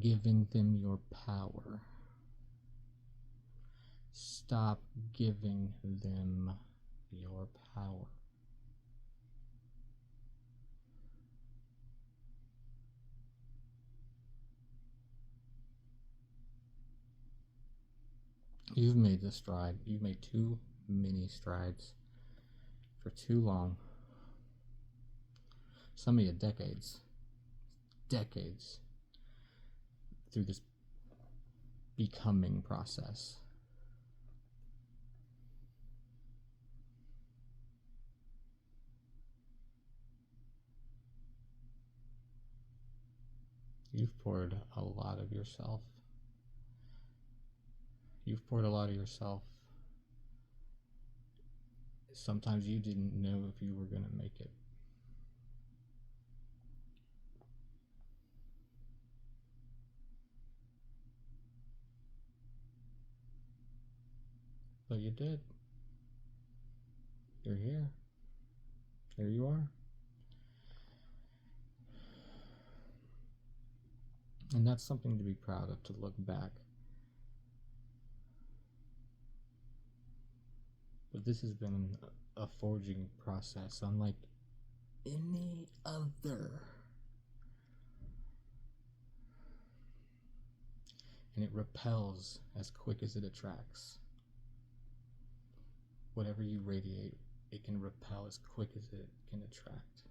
giving them your power. Stop giving them your power. You've made the stride. You've made too many strides for too long. Some of you decades through this becoming process. You've poured a lot of yourself. You've poured a lot of yourself. Sometimes you didn't know if you were going to make it. But you did. You're here. Here you are. And that's something to be proud of, to look back. But this has been a forging process unlike any other. And it repels as quick as it attracts. Whatever you radiate, it can repel as quick as it can attract.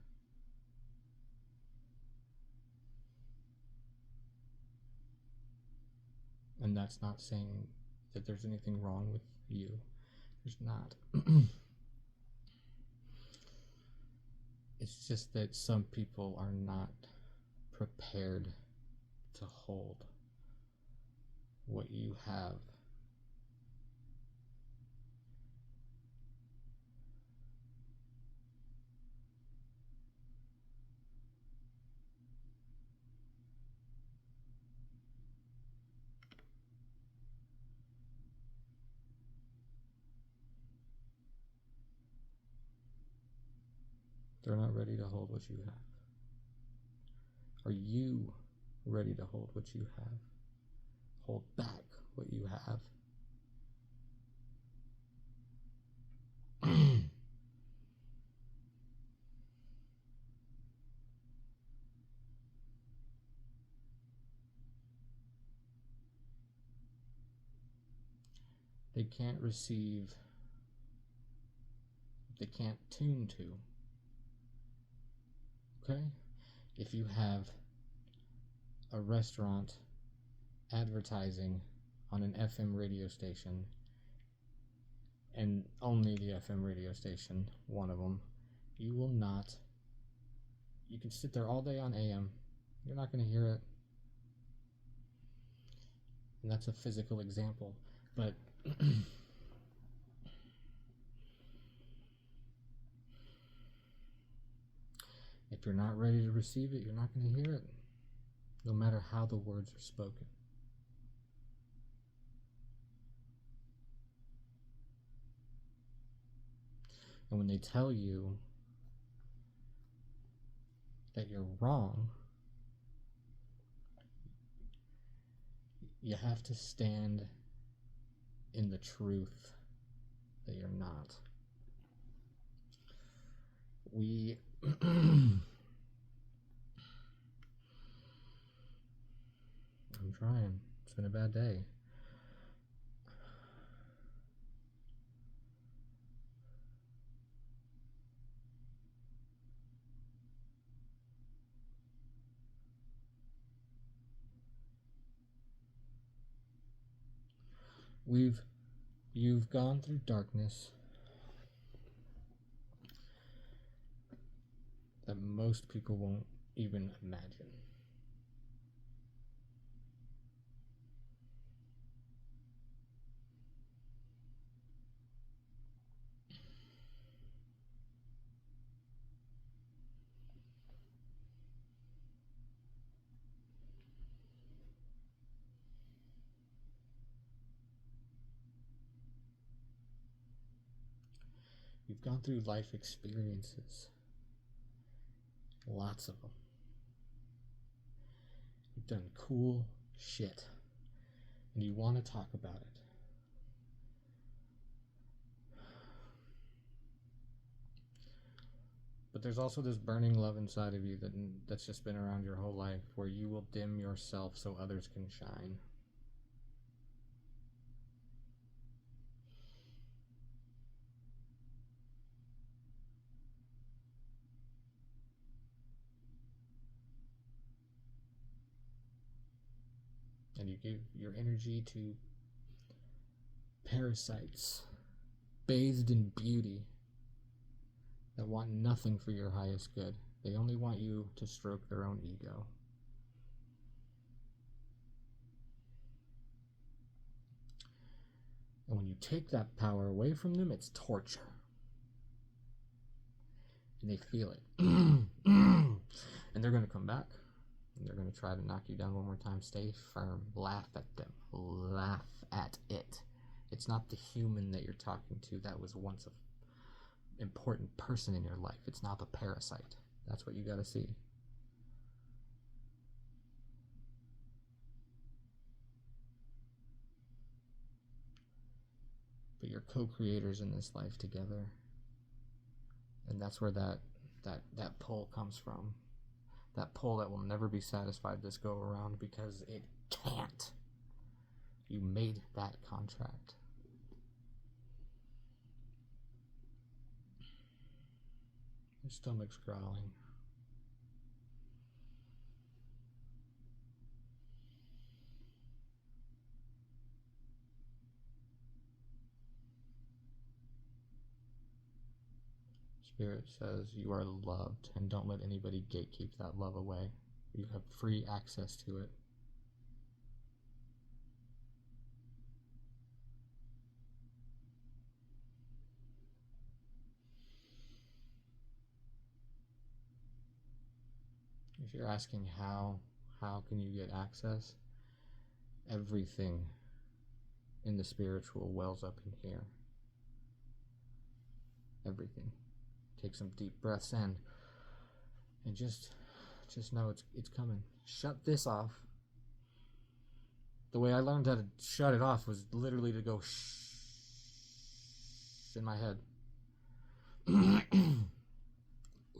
And that's not saying that there's anything wrong with you. There's not. It's just that some people are not prepared to hold what you have. They're not ready to hold what you have. Are you ready to hold what you have? Hold back what you have. They can't receive, they can't tune to. Okay? If you have a restaurant advertising on an FM radio station, and only the FM radio station, one of them, you will not, you can sit there all day on AM, you're not going to hear it. And that's a physical example, but if you're not ready to receive it, you're not going to hear it, no matter how the words are spoken. And when they tell you that you're wrong, you have to stand in the truth that you're not. I'm trying. It's been a bad day. You've gone through darkness that most people won't even imagine. You've gone through life experiences. Lots of them. You've done cool shit. And you want to talk about it. But there's also this burning love inside of you that's just been around your whole life, where you will dim yourself so others can shine. And you give your energy to parasites bathed in beauty that want nothing for your highest good. They only want you to stroke their own ego. And when you take that power away from them, it's torture. And they feel it. And they're going to come back. And they're going to try to knock you down one more time. Stay firm. Laugh at them. Laugh at it. It's not the human that you're talking to that was once an important person in your life. It's not the parasite. That's what you got to see. But you're co-creators in this life together. And that's where that pull comes from. That pull that will never be satisfied this go around, because it can't. You made that contract. Your stomach's growling. Spirit says you are loved, and don't let anybody gatekeep that love away. You have free access to it. If you're asking how can you get access, everything in the spiritual wells up in here. Everything. Take some deep breaths in, and just know it's coming. Shut this off. The way I learned how to shut it off was literally to go shh in my head.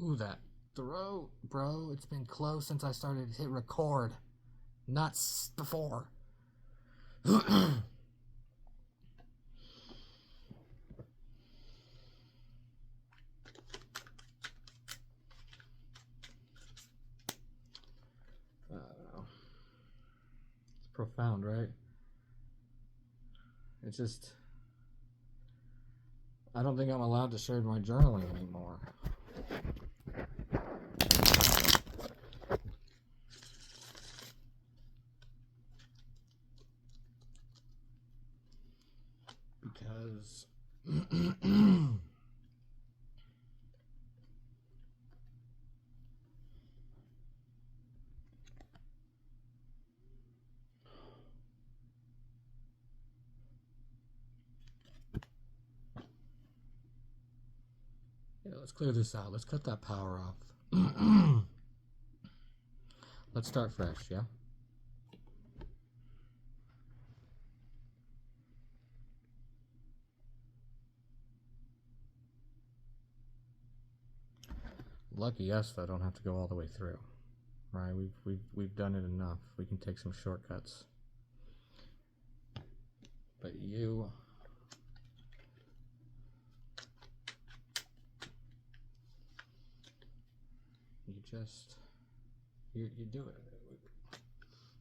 Ooh, that throat, bro. It's been close since I started to hit record. Not before. Profound, right? It's just, I don't think I'm allowed to share my journaling anymore. Because let's clear this out. Let's cut that power off. Let's start fresh, yeah? Lucky us, though, don't have to go all the way through. Right? We've done it enough. We can take some shortcuts. But you do it.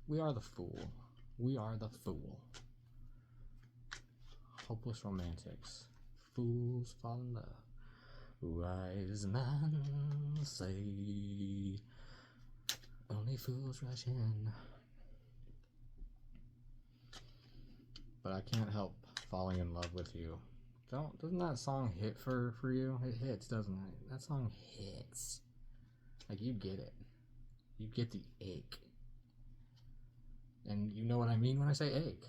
We are the fool. We are the fool. Hopeless romantics. Fools fall in love. Wise men say only fools rush in. But I can't help falling in love with you. Doesn't that song hit for you? It hits, doesn't it? That song hits. Like, you get it. You get the ache. And you know what I mean when I say ache.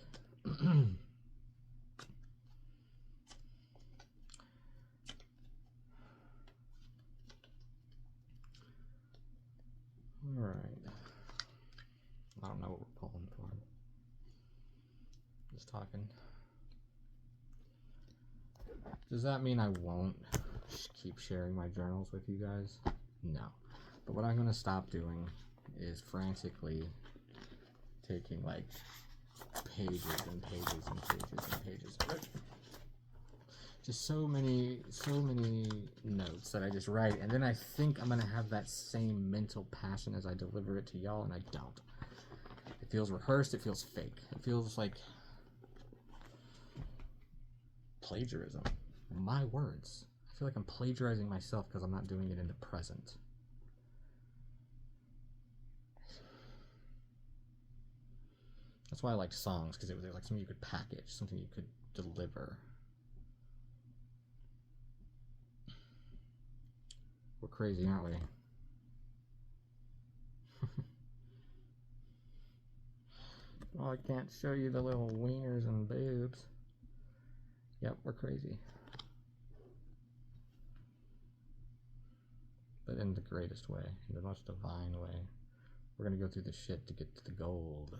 Alright. just talking. Does that mean I won't keep sharing my journals with you guys? No. But what I'm going to stop doing is frantically taking like pages and pages and pages and pages. Just so many notes that I just write, and then I think I'm going to have that same mental passion as I deliver it to y'all, and I don't. It feels rehearsed, it feels fake. It feels like plagiarism. My words. I feel like I'm plagiarizing myself because I'm not doing it in the present. That's why I liked songs, because it was like something you could package, something you could deliver. We're crazy, aren't we? Oh, I can't show you the little wieners and boobs. Yep, we're crazy. But in the greatest way, in the most divine way. We're gonna go through the shit to get to the gold.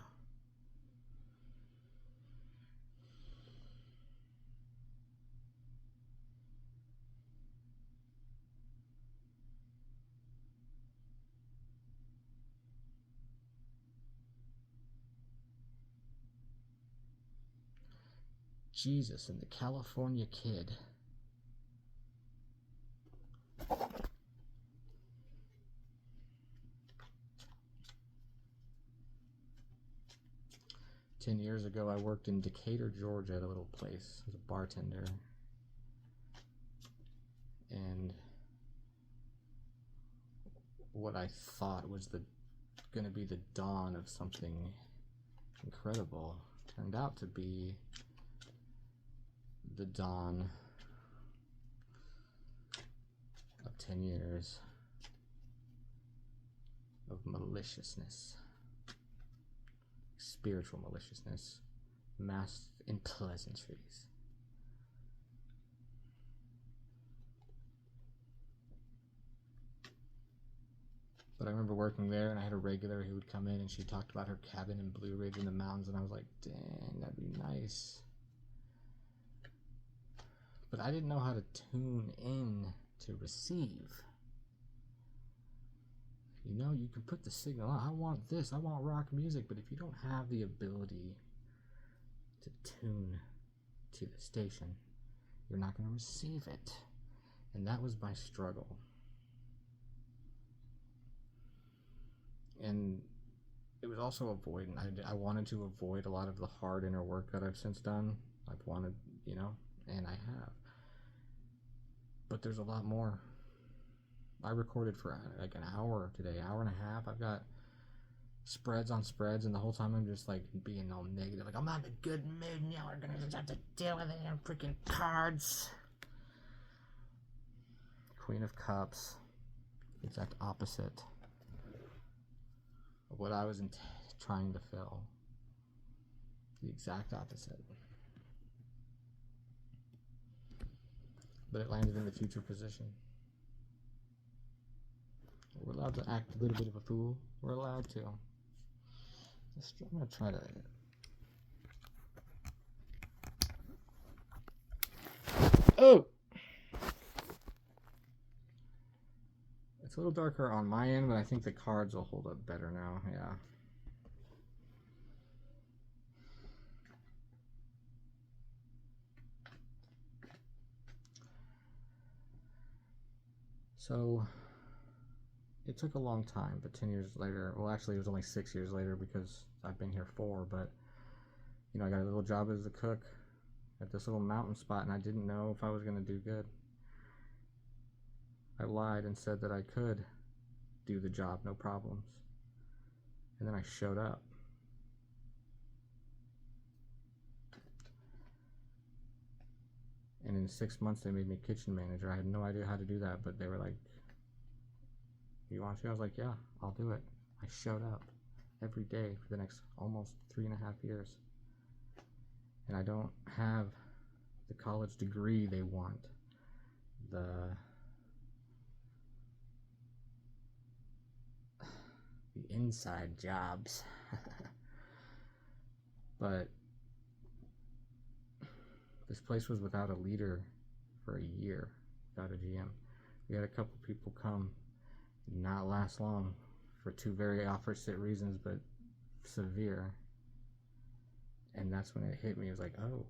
Jesus and the California Kid. Ten years ago, I worked in Decatur, Georgia at a little place as a bartender. And what I thought was going to be the dawn of something incredible turned out to be the dawn of 10 years of maliciousness, spiritual maliciousness, masked in pleasantries. But I remember working there, and I had a regular who would come in, and she talked about her cabin in Blue Ridge in the mountains, and I was like, dang, that'd be nice. But I didn't know how to tune in to receive. You know, you can put the signal on. I want this, I want rock music, but if you don't have the ability to tune to the station, you're not going to receive it. And that was my struggle. And it was also avoidant. I wanted to avoid a lot of the hard inner work that I've since done. I've wanted, and I have. But there's a lot more. I recorded for like an hour today, hour and a half. I've got spreads on spreads, and the whole time I'm just like being all negative. Like, I'm not in a good mood now. We're gonna just have to deal with it on freaking cards. Queen of Cups. Exact opposite of what I was trying to fill. The exact opposite. But it landed in the future position. We're allowed to act a little bit of a fool. We're allowed to. I'm going to try to... Oh! It's a little darker on my end, but I think the cards will hold up better now. Yeah. So, it took a long time, but 10 years later, well, actually, it was only 6 years later because I've been here 4, but, I got a little job as a cook at this little mountain spot, and I didn't know if I was going to do good. I lied and said that I could do the job, no problems. And then I showed up. And in 6 months, they made me kitchen manager. I had no idea how to do that, but they were like, you want to? I was like, yeah, I'll do it. I showed up every day for the next almost 3.5 years. And I don't have the college degree they want. The inside jobs. But This place was without a leader for a year, without a GM. We had a couple people come, not last long, for two very opposite reasons, but severe. And that's when it hit me. It was like, oh,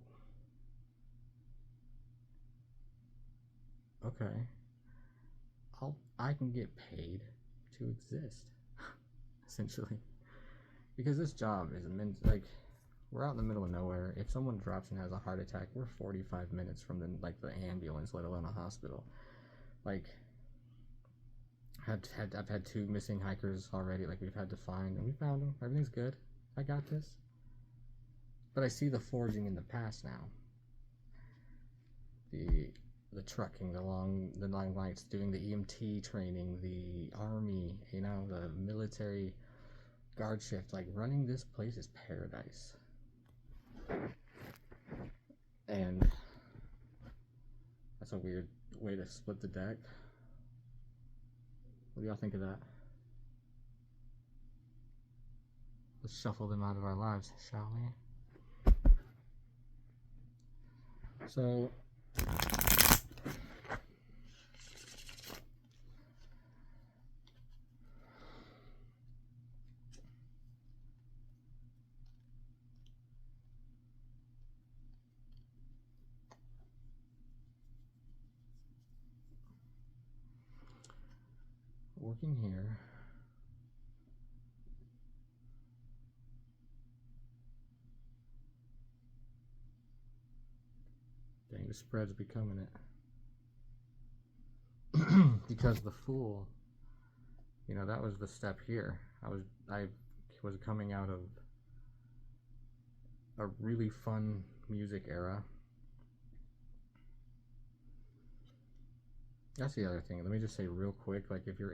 okay, I can get paid to exist, essentially, because this job is immense. Like, we're out in the middle of nowhere. If someone drops and has a heart attack, we're 45 minutes from the ambulance, let alone a hospital. Like, I've had two missing hikers already. Like, we've had to find, and we found them. Everything's good. I got this. But I see the forging in the past now. The trucking, the long nights, doing the EMT training, the army, you know, the military guard shift. Like, running this place is paradise. And that's a weird way to split the deck. What do y'all think of that? Let's shuffle them out of our lives, shall we? So, working here, dang, the spread's becoming it. Because the Fool, you know, that was the step here. I was coming out of a really fun music era. That's the other thing. Let me just say real quick, like, if you're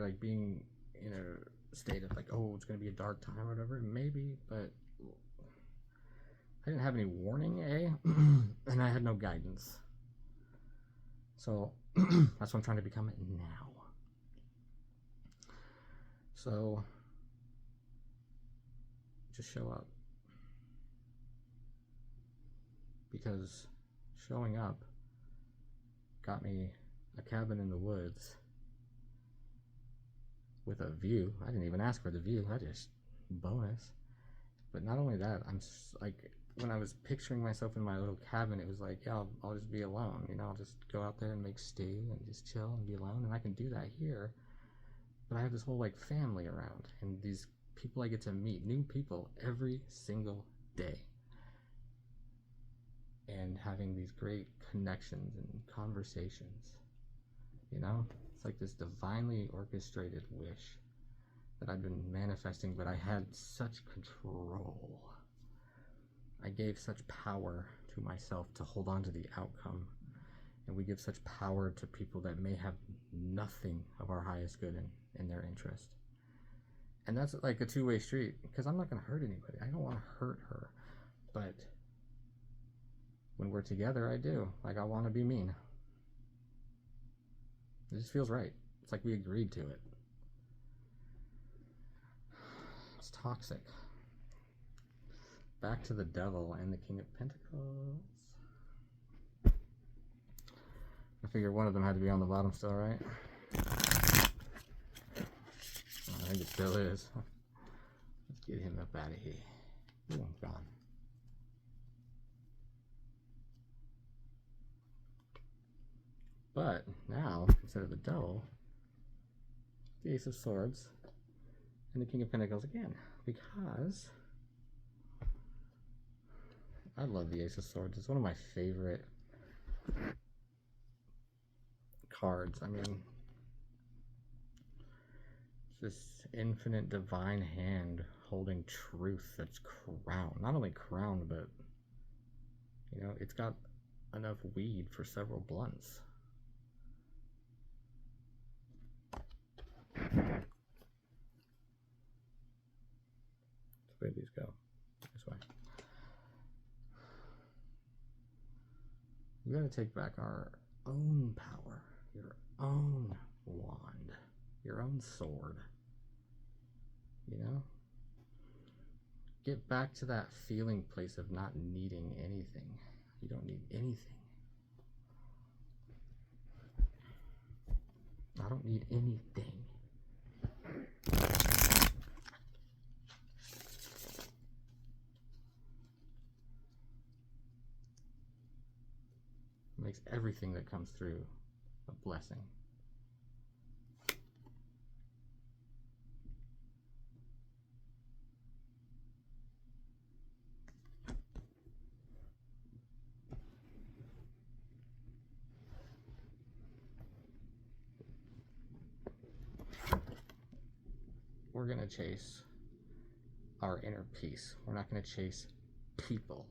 like being in a state of like, oh, it's gonna be a dark time or whatever, maybe, but I didn't have any warning, and I had no guidance. So that's what I'm trying to become now. So just show up, because showing up got me a cabin in the woods with a view. I didn't even ask for the view. I just bonus. But not only that, I'm like, when I was picturing myself in my little cabin, it was like, yeah, I'll just be alone. You know, I'll just go out there and make stew and just chill and be alone. And I can do that here. But I have this whole like family around, and these people I get to meet, new people every single day. And having these great connections and conversations, you know, it's like this divinely orchestrated wish that I've been manifesting, but I had such control. I gave such power to myself to hold on to the outcome, and we give such power to people that may have nothing of our highest good in their interest. And that's like a two-way street, because I'm not going to hurt anybody. I don't want to hurt her, but when we're together, I do. Like, I want to be mean. It just feels right. It's like we agreed to it. It's toxic. Back to the Devil and the King of Pentacles. I figure one of them had to be on the bottom still, right? I think it still is. Let's get him up out of here. Ooh, I'm gone. But now, instead of the Devil, the Ace of Swords and the King of Pentacles again, because I love the Ace of Swords. It's one of my favorite cards. I mean, it's this infinite divine hand holding truth that's crowned. Not only crowned, but, you know, it's got enough weed for several blunts. Where these go? This way. We gotta take back our own power, your own wand, your own sword. You know? Get back to that feeling place of not needing anything. You don't need anything. I don't need anything. It makes everything that comes through a blessing. We're going to chase our inner peace. We're not going to chase people.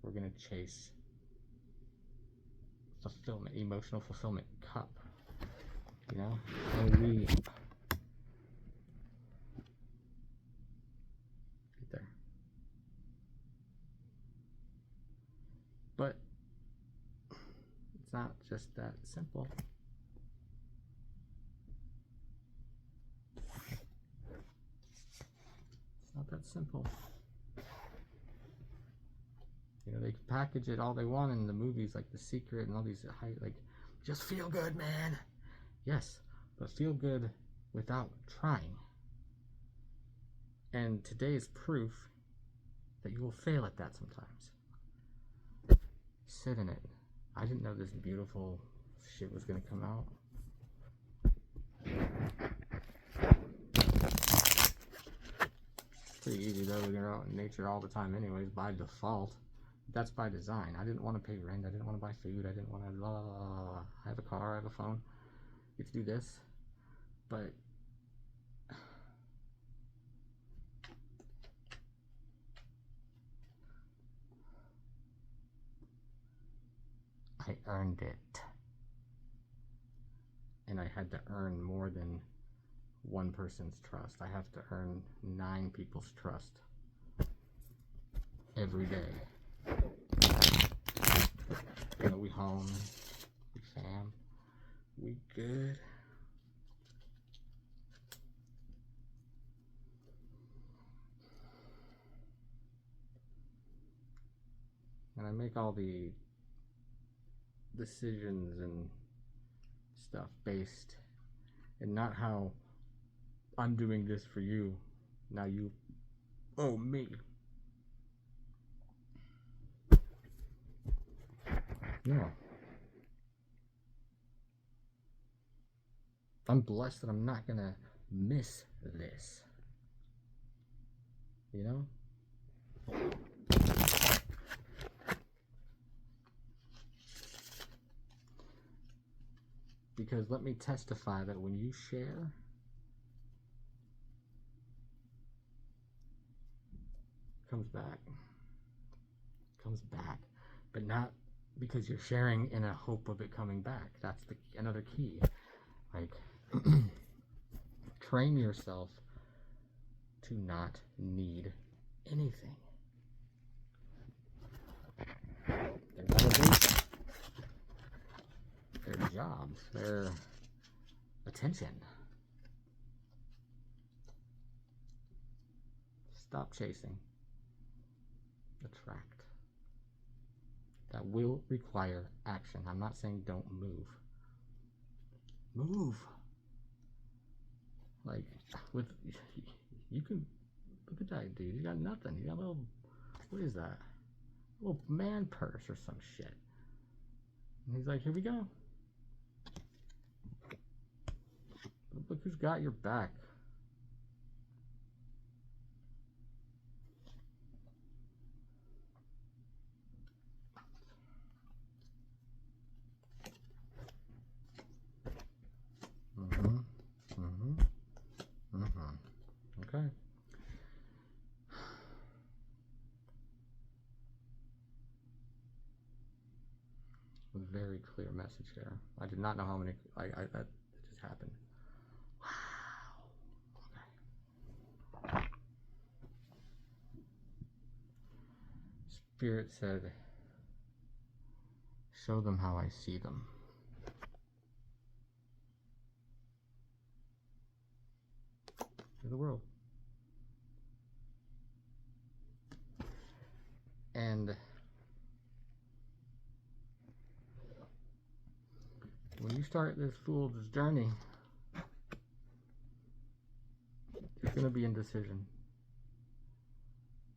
We're going to chase fulfillment, emotional fulfillment cup. You know? And we right there. But it's not just that simple. Not that simple. You know, they can package it all they want in the movies, like The Secret and all these like, just feel good, man. Yes, but feel good without trying. And today is proof that you will fail at that sometimes. Sit in it. I didn't know this beautiful shit was gonna come out. Pretty easy though, we're out in nature all the time anyways, by default. That's by design. I didn't want to pay rent, I didn't want to buy food, I didn't want to blah, blah, blah, blah. I have a car, I have a phone, get to do this, but I earned it. And I had to earn more than one person's trust. I have to earn 9 people's trust every day. You know, we home, we fam, we good. And I make all the decisions and stuff based, and not how I'm doing this for you, now you owe me. No. I'm blessed that I'm not gonna miss this. You know? Because let me testify that when you share, comes back. Comes back. But not because you're sharing in a hope of it coming back. That's another key. Like, train yourself to not need anything. Their validation, their jobs, their attention. Stop chasing. Attract. That will require action. I'm not saying don't move. Move. Like, with, you can, look at that dude. He's got nothing. He's got a little, what is that? A little man purse or some shit. And he's like, here we go. Look who's got your back. Okay. Very clear message there. I did not know how many. That just happened. Wow. Okay. Spirit said, "Show them how I see them." To the world. And start this fool's journey, there's going to be indecision.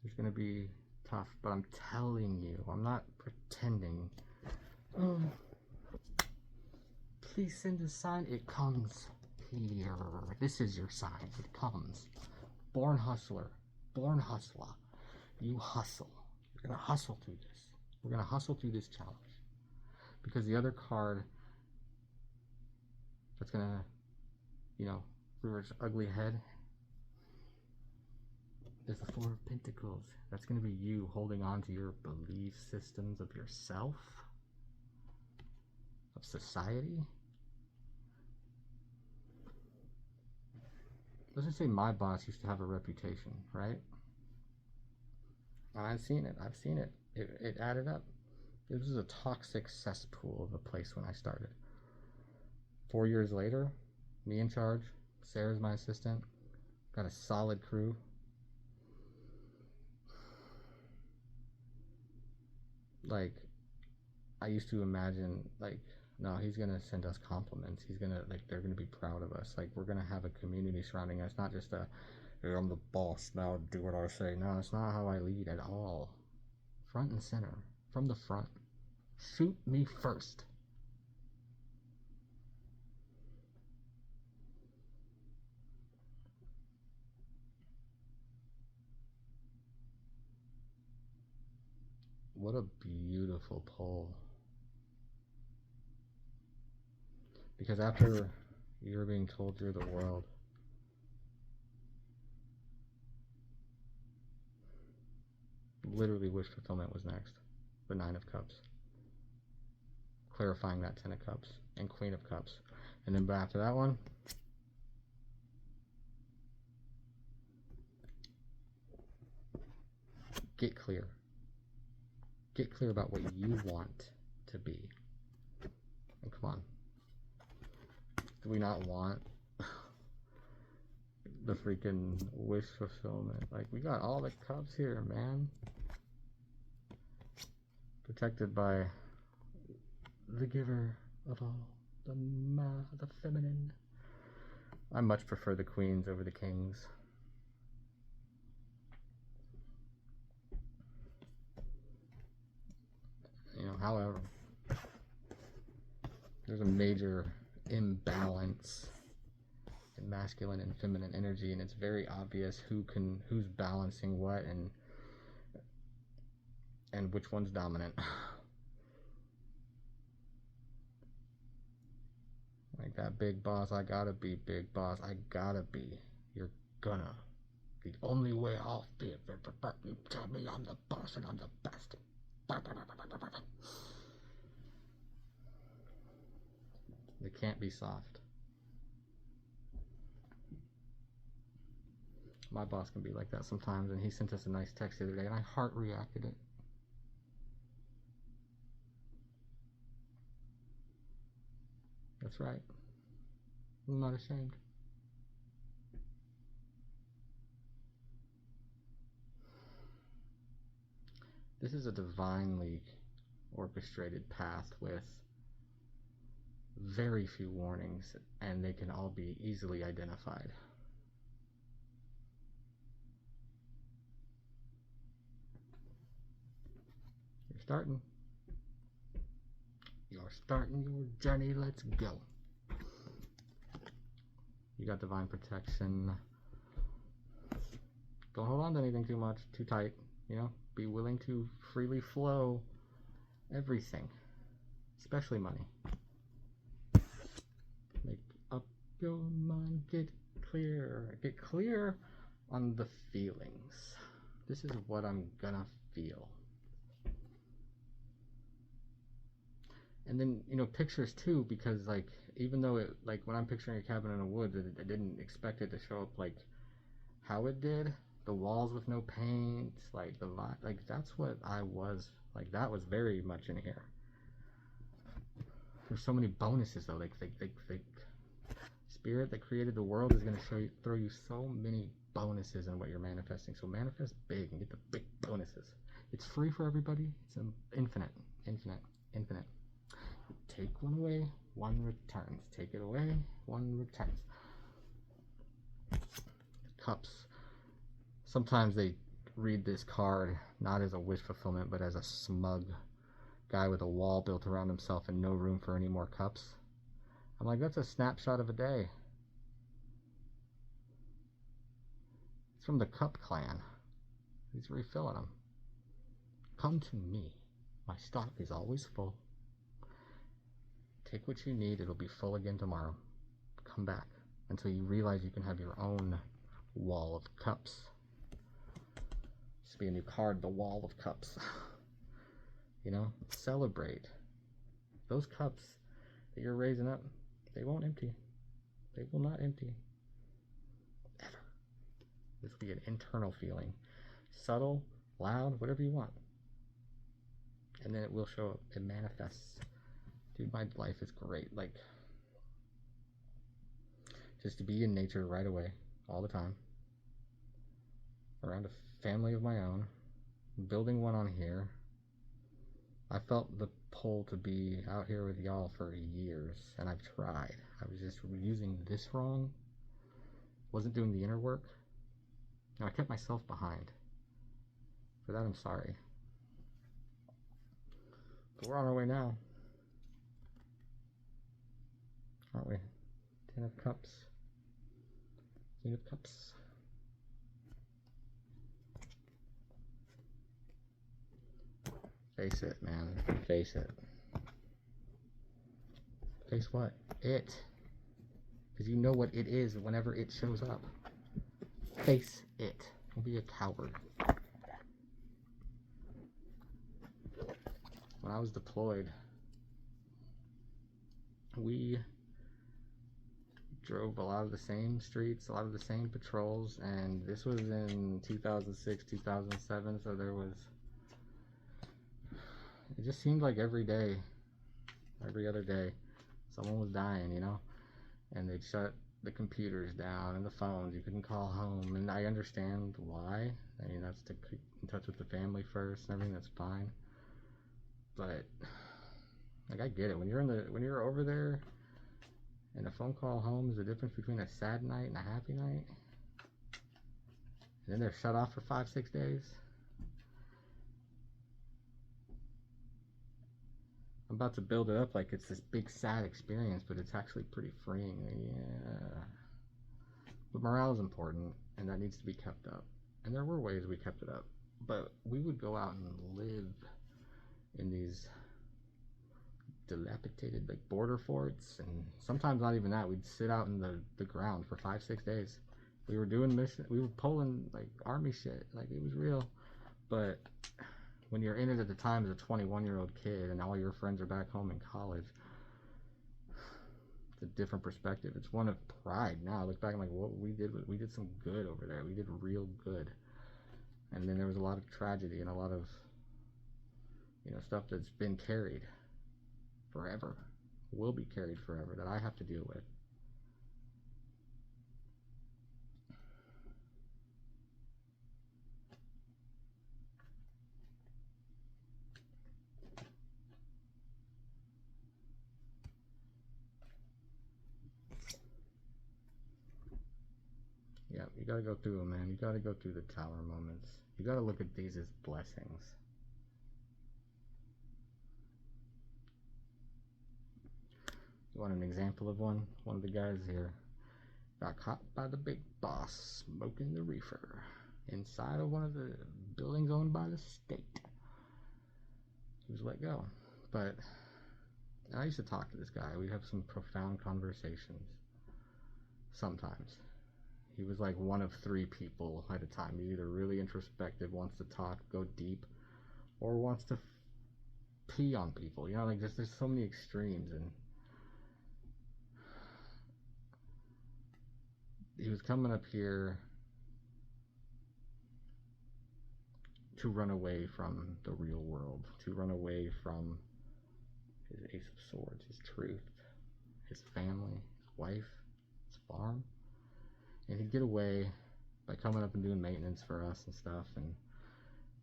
There's going to be tough, but I'm telling you, I'm not pretending. Oh, please send a sign. It comes here. This is your sign. It comes. Born hustler, born hustler. You hustle. You're going to hustle through this. We're going to hustle through this challenge. Because the other card that's going to, you know, rear its ugly head is the Four of Pentacles. That's going to be you holding on to your belief systems of yourself, of society. Let's just say my boss used to have a reputation, right? And I've seen it. It added up. It was a toxic cesspool of a place when I started. 4 years later, me in charge, Sarah's my assistant, got a solid crew. Like, I used to imagine, like, no, he's gonna send us compliments. He's gonna, like, they're gonna be proud of us. Like, we're gonna have a community surrounding us, not just a, hey, I'm the boss, now do what I say. No, it's not how I lead at all. Front and center, from the front. Shoot me first. What a beautiful pull. Because after you're being told you're the world, literally wish fulfillment was next. The Nine of Cups. Clarifying that Ten of Cups and Queen of Cups. And then after that one, get clear. Get clear about what you want to be. And come on. Do we not want the freaking wish fulfillment? Like, we got all the cups here, man. Protected by the giver of all, the feminine. I much prefer the queens over the kings. You know, however, there's a major imbalance in masculine and feminine energy, and it's very obvious who's balancing what and which one's dominant. Like that big boss, I gotta be big boss, I gotta be. You're gonna. The only way I'll be it, you tell me I'm the boss and I'm the best. They can't be soft. My boss can be like that sometimes, and he sent us a nice text the other day, and I heart reacted it. That's right. I'm not ashamed. This is a divinely orchestrated path with very few warnings, and they can all be easily identified. You're starting. You're starting your journey. Let's go. You got divine protection. Don't hold on to anything too much, too tight. You know, be willing to freely flow everything, especially money. Make up your mind, get clear on the feelings. This is what I'm gonna feel. And then, you know, pictures too, because like, even though it, like when I'm picturing a cabin in the woods, I didn't expect it to show up like how it did. The walls with no paint, like the like that's what I was, like that was very much in here. There's so many bonuses though, like spirit that created the world is gonna throw you so many bonuses in what you're manifesting. So manifest big and get the big bonuses. It's free for everybody. It's infinite. Take one away, One returns. Take it away. One returns. Cups. Sometimes they read this card not as a wish fulfillment, but as a smug guy with a wall built around himself and no room for any more cups. I'm like, that's a snapshot of a day. It's from the Cup Clan. He's refilling them. Come to me. My stock is always full. Take what you need. It'll be full again tomorrow. Come back until you realize you can have your own wall of cups. This should be a new card, the Wall of Cups. You know, celebrate. Those cups that you're raising up, they won't empty. They will not empty. Ever. This will be an internal feeling. Subtle, loud, whatever you want. And then it will show up. It manifests. Dude, my life is great. Like, just to be in nature right away, all the time. Around a family of my own. Building one on here. I felt the pull to be out here with y'all for years, and I've tried. I was just using this wrong. Wasn't doing the inner work. And I kept myself behind. For that, I'm sorry. But we're on our way now. Aren't we? 10 of Cups. Queen of Cups. Face it, man. Face it. Face what? It. Because you know what it is whenever it shows up. Face it. Don't be a coward. When I was deployed, we drove a lot of the same streets, a lot of the same patrols, and this was in 2006, 2007, so there was, it just seemed like every day, every other day, someone was dying, you know, and they'd shut the computers down and the phones, you couldn't call home, and I understand why. I mean, that's to keep in touch with the family first and everything, that's fine, but, like, I get it, when you're over there, and a phone call home is the difference between a sad night and a happy night. And then they're shut off for 5-6 days. I'm about to build it up like it's this big sad experience, but it's actually pretty freeing. Yeah. But morale is important, and that needs to be kept up. And there were ways we kept it up. But we would go out and live in these dilapidated like border forts, and sometimes not even that. We'd sit out in the ground for 5-6 days. We were doing mission, we were pulling like army shit, like it was real. But when you're in it at the time as a 21-year-old kid and all your friends are back home in college, it's a different perspective. It's one of pride now. I look back and like, what we did some good over there. We did real good. And then there was a lot of tragedy and a lot of, you know, stuff that's been carried forever, will be carried forever, that I have to deal with. Yeah, you gotta go through them, man. You gotta go through the tower moments. You gotta look at these as blessings. You want an example of one? One of the guys here got caught by the big boss smoking the reefer inside of one of the buildings owned by the state. He was let go. But I used to talk to this guy. We'd have some profound conversations. Sometimes. He was like one of 3 people at a time. He's either really introspective, wants to talk, go deep, or wants to pee on people. You know, like there's so many extremes, and he was coming up here to run away from the real world, to run away from his Ace of Swords, his truth, his family, his wife, his farm. And he'd get away by coming up and doing maintenance for us and stuff.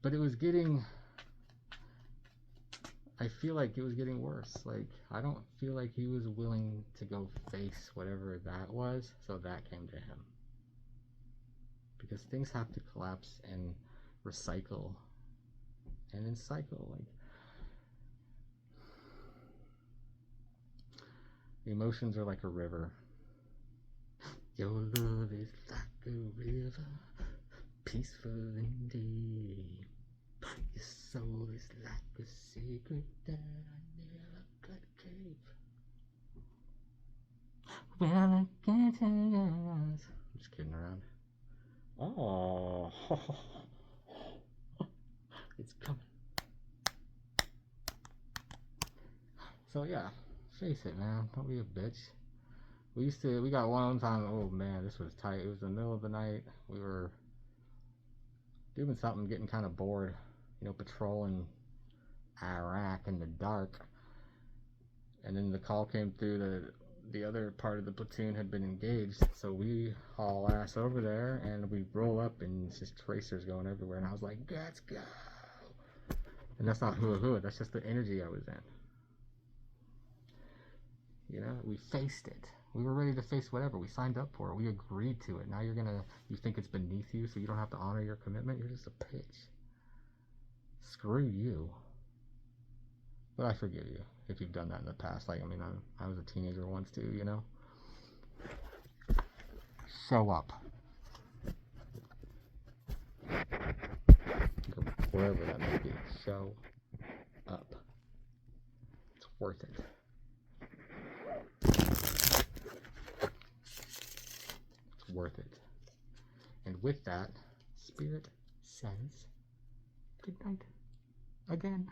But it was getting I feel like it was getting worse. Like, I don't feel like he was willing to go face whatever that was, so that came to him. Because things have to collapse and recycle. And then cycle. Like, emotions are like a river. Your love is like a river, peaceful and deep. Your soul is like a secret that I never could keep. When I get to I'm just kidding around. Oh, it's coming. So yeah, face it, man. Don't be a bitch. We got one time, oh man, this was tight. It was the middle of the night. We were doing something, getting kind of bored, patrolling Iraq in the dark. And then the call came through that the other part of the platoon had been engaged. So we haul ass over there and we roll up and it's just tracers going everywhere. And I was like, let's go. And that's not hoo-hoo, that's just the energy I was in. We faced it. We were ready to face whatever. We signed up for it. We agreed to it. Now you think it's beneath you so you don't have to honor your commitment? You're just a bitch. Screw you. But I forgive you if you've done that in the past. Like, I was a teenager once too, Show up. Wherever that may be. Show up. It's worth it. Worth it. And with that, Spirit says good night again.